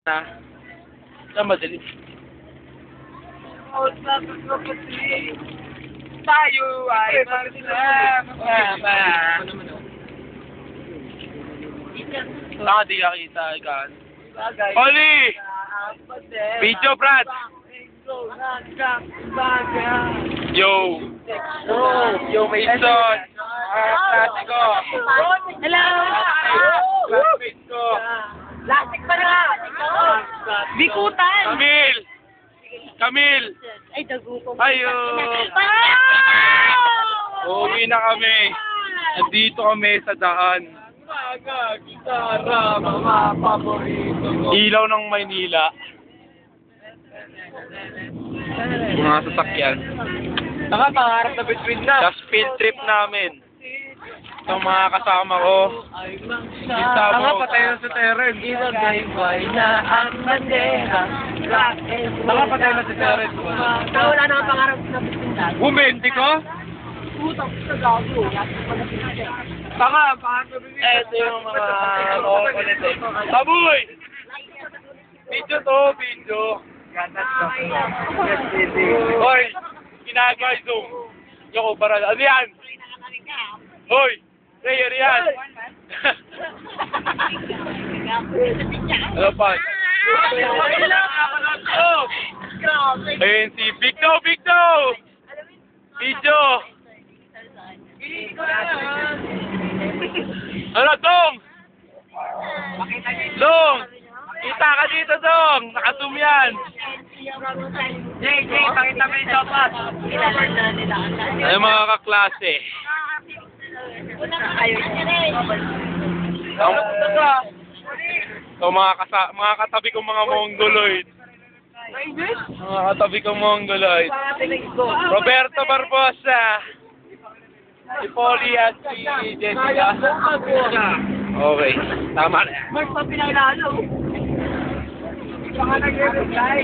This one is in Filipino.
Na? Saan madilim? Tayo ay magsama. Saan di ka kita, Ikan? Oli! Video, Brad! Yo! Yo, Mason! Klasiko! Hello! Classmate ko! Plastic pa na! Bikutan! Camille! Ay, dagupo. Ayo! Uuwi na kami. Nandito kami sa daan. Gitara, mga paborito ko. Ilaw ng Maynila. Mga sasakyan. Pangarap na between na. Tapos field trip namin. Itong mga kasama ko. Tanga, patay na sa Teren. Ilagay na ang bandera. Tanga, patay na sa Teren. Wala na ang pangarap na bitpindan. Bumenti ko? Utang sa gago. Tanga, pangarap na between. Ito yung mga kulit eh. Taboy! Video to, video. Hoy! Ginagawa yung Zoom. Yung para. Ano yan? Hoy! Ray, ano yan? Ano pa? Ayun si Victo! Victo! Video! Ano, Dong? Dong! Kita ka dito, Dong! Nakazoom yan! JJ, pakita mo yung dapat. Kilala na nila. Ay, mga kaklase. So, mga katabi kong mga Mongoloid. Mga katabi kong Mongoloid. Roberto Barbosa. Si Polly at si Jessica. Okay, tama na yan. Mark pa pinalalo. Baka nag-reply.